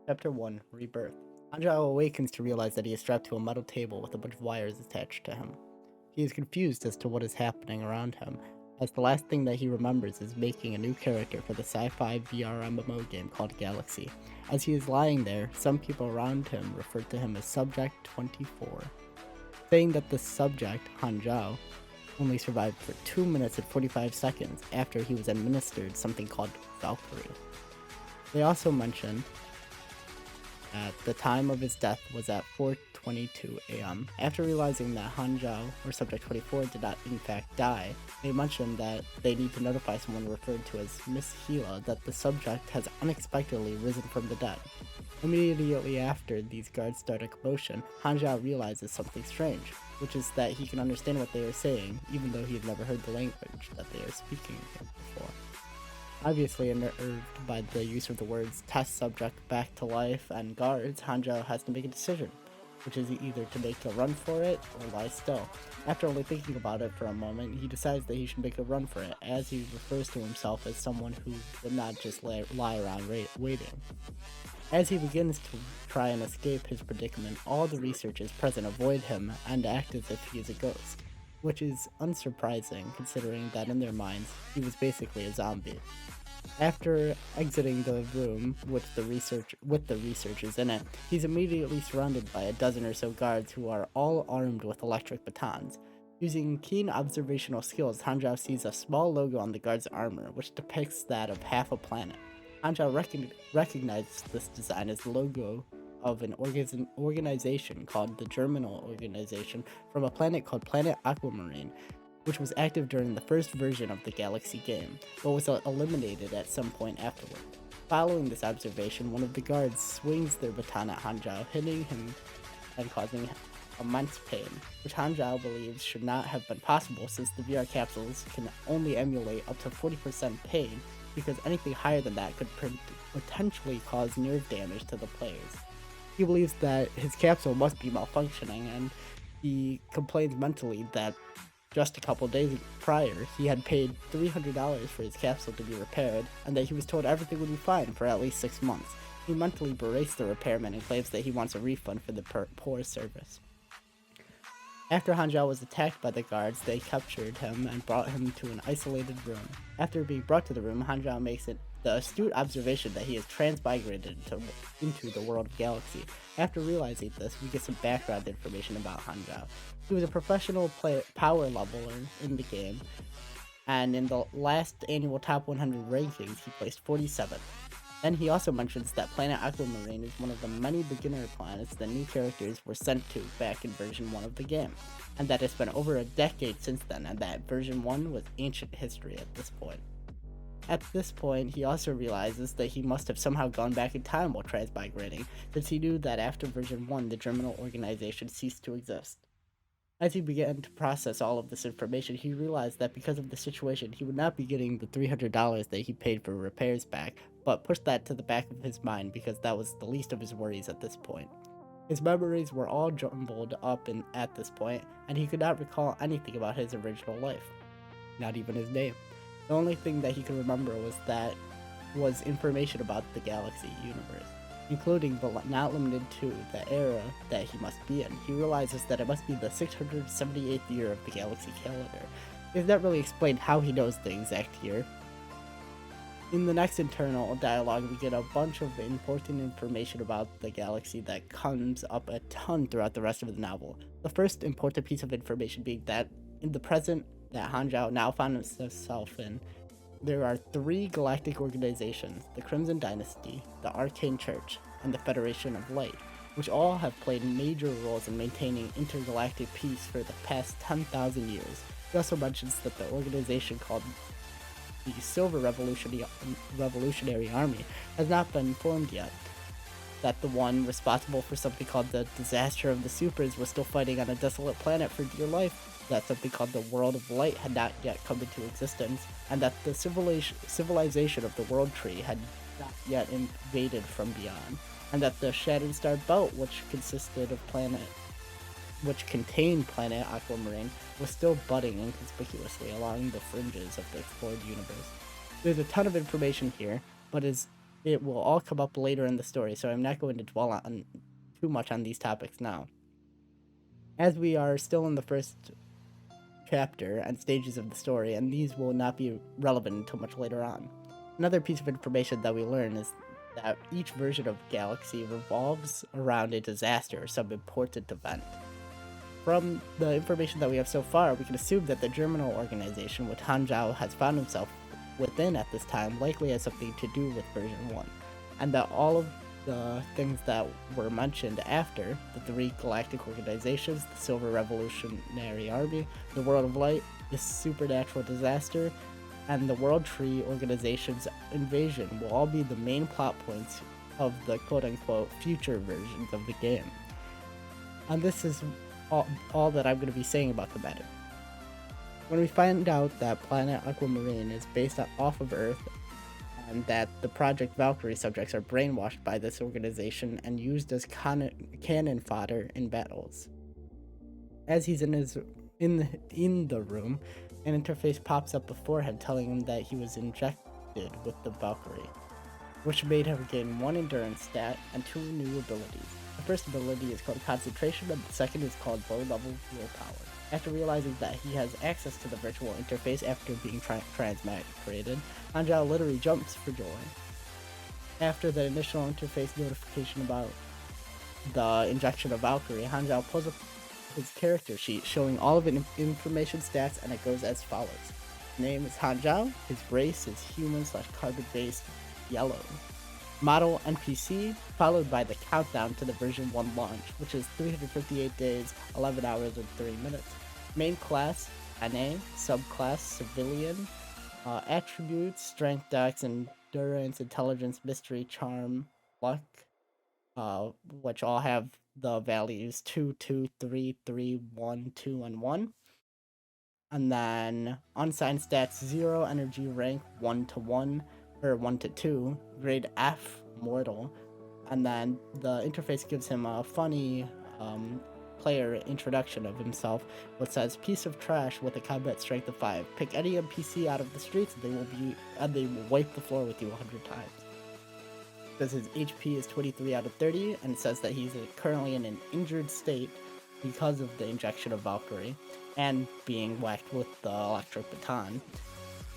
Chapter 1 Rebirth. Hanzhao awakens to realize that he is strapped to a metal table with a bunch of wires attached to him. He is confused as to what is happening around him, as the last thing that he remembers is making a new character for the sci-fi VR MMO game called Galaxy. As he is lying there, some people around him refer to him as Subject 24, saying that the subject, Hanzhao, only survived for 2 minutes and 45 seconds after he was administered something called Valkyrie. They also mention at the time of his death was at 4:22 a.m. After realizing that Hanzhao, or Subject 24, did not in fact die, they mentioned that they need to notify someone referred to as Miss Hila that the subject has unexpectedly risen from the dead. Immediately after these guards start a commotion, Hanzhao realizes something strange, which is that he can understand what they are saying, even though he has never heard the language that they are speaking before. Obviously unnerved by the use of the words test subject back to life and guards, Hanzhao has to make a decision, which is either to make a run for it or lie still. After only thinking about it for a moment, he decides that he should make a run for it, as he refers to himself as someone who would not just lie around waiting. As he begins to try and escape his predicament, all the researchers present avoid him and act as if he is a ghost, which is unsurprising considering that in their minds, he was basically a zombie. After exiting the room with the researchers in it, he's immediately surrounded by a dozen or so guards who are all armed with electric batons. Using keen observational skills, Hanzhao sees a small logo on the guard's armor, which depicts that of half a planet. Hanzhao recognizes this design as the logo of an organization called the Germinal Organization from a planet called Planet Aquamarine, which was active during the first version of the Galaxy game, but was eliminated at some point afterward. Following this observation, one of the guards swings their baton at Hanzhao, hitting him and causing immense pain, which Hanzhao believes should not have been possible since the VR capsules can only emulate up to 40% pain, because anything higher than that could potentially cause nerve damage to the players. He believes that his capsule must be malfunctioning, and he complains mentally that just a couple days prior, he had paid $300 for his capsule to be repaired, and that he was told everything would be fine for at least 6 months. He mentally berates the repairman and claims that he wants a refund for the poor service. After Hanzhao was attacked by the guards, they captured him and brought him to an isolated room. After being brought to the room, Hanzhao makes the astute observation that he is transmigrated into the world of Galaxy. After realizing this, we get some background information about Hanzhao. He was a professional power leveler in the game, and in the last annual Top 100 rankings, he placed 47th. Then he also mentions that Planet Aquamarine is one of the many beginner planets that new characters were sent to back in version 1 of the game, and that it's been over a decade since then, and that version 1 was ancient history at this point. At this point, he also realizes that he must have somehow gone back in time while transmigrating, since he knew that after version 1, the Germinal Organization ceased to exist. As he began to process all of this information, he realized that because of the situation, he would not be getting the $300 that he paid for repairs back, but pushed that to the back of his mind because that was the least of his worries at this point. His memories were all jumbled up at this point, and he could not recall anything about his original life, not even his name. The only thing that he could remember was information about the Galaxy universe, including but not limited to the era that he must be in. He realizes that it must be the 678th year of the Galaxy calendar. It's not really explained how he knows the exact year. In the next internal dialogue, we get a bunch of important information about the Galaxy that comes up a ton throughout the rest of the novel. The first important piece of information being that in the present that Hanzhao now found himself in, there are 3 galactic organizations, the Crimson Dynasty, the Arcane Church, and the Federation of Light, which all have played major roles in maintaining intergalactic peace for the past 10,000 years. He also mentions that the organization called the Silver Revolutionary Army has not been formed yet, that the one responsible for something called the Disaster of the Supers was still fighting on a desolate planet for dear life, that something called the World of Light had not yet come into existence, and that the civilization of the World Tree had not yet invaded from beyond, and that the Shattered Star Belt, which contained Planet Aquamarine, was still budding inconspicuously along the fringes of the explored universe. There's a ton of information here, but is it will all come up later in the story, so I'm not going to dwell on too much on these topics now. As we are still in the first chapter and stages of the story, and these will not be relevant until much later on. Another piece of information that we learn is that each version of Galaxy revolves around a disaster or some important event. From the information that we have so far, we can assume that the Germinal organization, which Han Zhao has found himself within at this time, likely has something to do with version 1, and that all of the things that were mentioned after, the 3 galactic organizations, the Silver Revolutionary Army, the World of Light, the supernatural disaster, and the World Tree organization's invasion will all be the main plot points of the quote-unquote future versions of the game. And this is all that I'm going to be saying about the meta. When we find out that Planet Aquamarine is based off of Earth, and that the Project Valkyrie subjects are brainwashed by this organization and used as cannon fodder in battles. As he's in the room, an interface pops up before him telling him that he was injected with the Valkyrie, which made him gain 1 endurance stat and 2 new abilities. The first ability is called Concentration, and the second is called Low-Level Willpower. After realizing that he has access to the virtual interface after being transmigrated, Han Zhao literally jumps for joy. After the initial interface notification about the injection of Valkyrie, Han Zhao pulls up his character sheet showing all of his information stats, and it goes as follows. His name is Han Zhao, his race is human/carbon-based yellow. Model NPC, followed by the countdown to the version 1 launch, which is 358 days, 11 hours, and 30 minutes. Main class, NA, subclass, civilian, attributes, strength, dex, endurance, intelligence, mystery, charm, luck, which all have the values 2, 2, 3, 3, 1, 2, and 1. And then unsigned stats 0, energy rank 1 to 1, or 1 to 2, grade F, mortal, and then the interface gives him a funny player introduction of himself, which says piece of trash with a combat strength of 5. Pick any NPC out of the streets and they will wipe the floor with you 100 times. It says his HP is 23 out of 30, and it says that he's currently in an injured state because of the injection of Valkyrie and being whacked with the electric baton.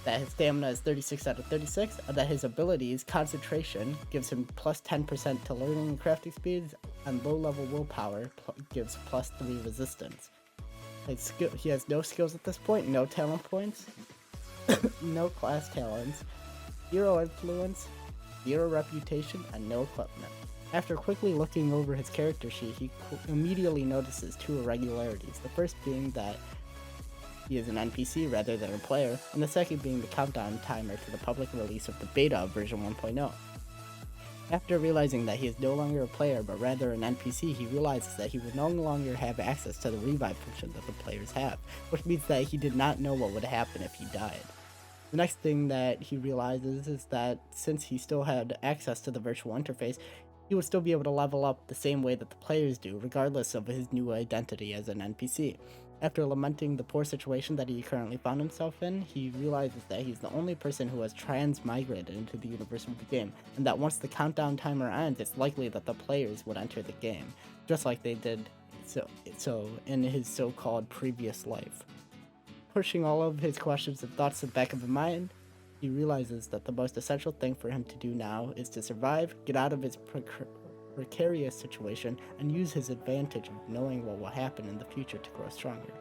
That his stamina is 36 out of 36, and that his abilities, concentration, gives him plus 10% to learning and crafting speeds, and low-level willpower gives plus 3 resistance. He has no skills at this point, no talent points, no class talents, 0 influence, 0 reputation, and no equipment. After quickly looking over his character sheet, he immediately notices 2 irregularities, the first being that he is an NPC rather than a player, and the second being the countdown timer to the public release of the beta of version 1.0. After realizing that he is no longer a player but rather an NPC, he realizes that he will no longer have access to the revive function that the players have, which means that he did not know what would happen if he died. The next thing that he realizes is that since he still had access to the virtual interface, he would still be able to level up the same way that the players do, regardless of his new identity as an NPC. After lamenting the poor situation that he currently found himself in, he realizes that he's the only person who has transmigrated into the universe of the game, and that once the countdown timer ends, it's likely that the players would enter the game, just like they did so in his so-called previous life. Pushing all of his questions and thoughts to the back of his mind, he realizes that the most essential thing for him to do now is to survive, get out of his precarious situation, and use his advantage of knowing what will happen in the future to grow stronger.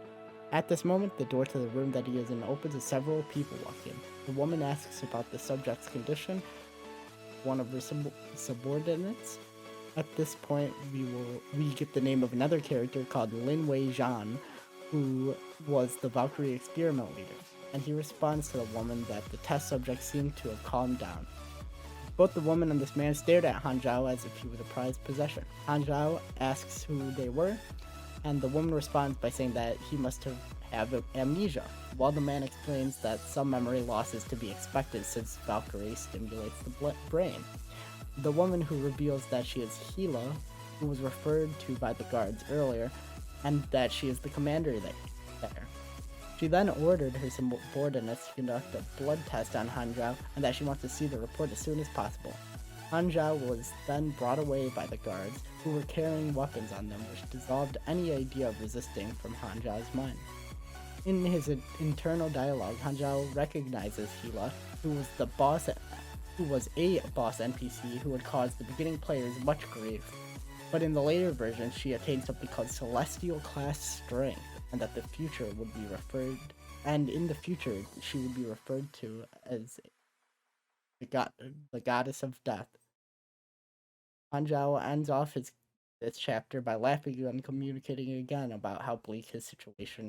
At this moment, the door to the room that he is in opens and several people walk in. The woman asks about the subject's condition, one of her subordinates. At this point, we get the name of another character called Lin Wei Zhan, who was the Valkyrie experiment leader, and he responds to the woman that the test subject seemed to have calmed down. Both the woman and this man stared at Han Zhao as if he was a prized possession. Han Zhao asks who they were, and the woman responds by saying that he must have amnesia, while the man explains that some memory loss is to be expected since Valkyrie stimulates the brain. The woman who reveals that she is Hila, who was referred to by the guards earlier, and that she is the commander there. She then ordered her subordinates to conduct a blood test on Han Zhao, and that she wants to see the report as soon as possible. Hanzhao was then brought away by the guards, who were carrying weapons on them, which dissolved any idea of resisting from Hanzhao's mind. In his internal dialogue, Hanzhao recognizes Hila, who was the boss, who was a boss NPC who had caused the beginning players much grief. But in the later version, she attained something called Celestial Class Strength, and that the future would be referred, and in the future she would be referred to as the goddess of death. Hanzhao ends off this chapter by laughing and communicating again about how bleak his situation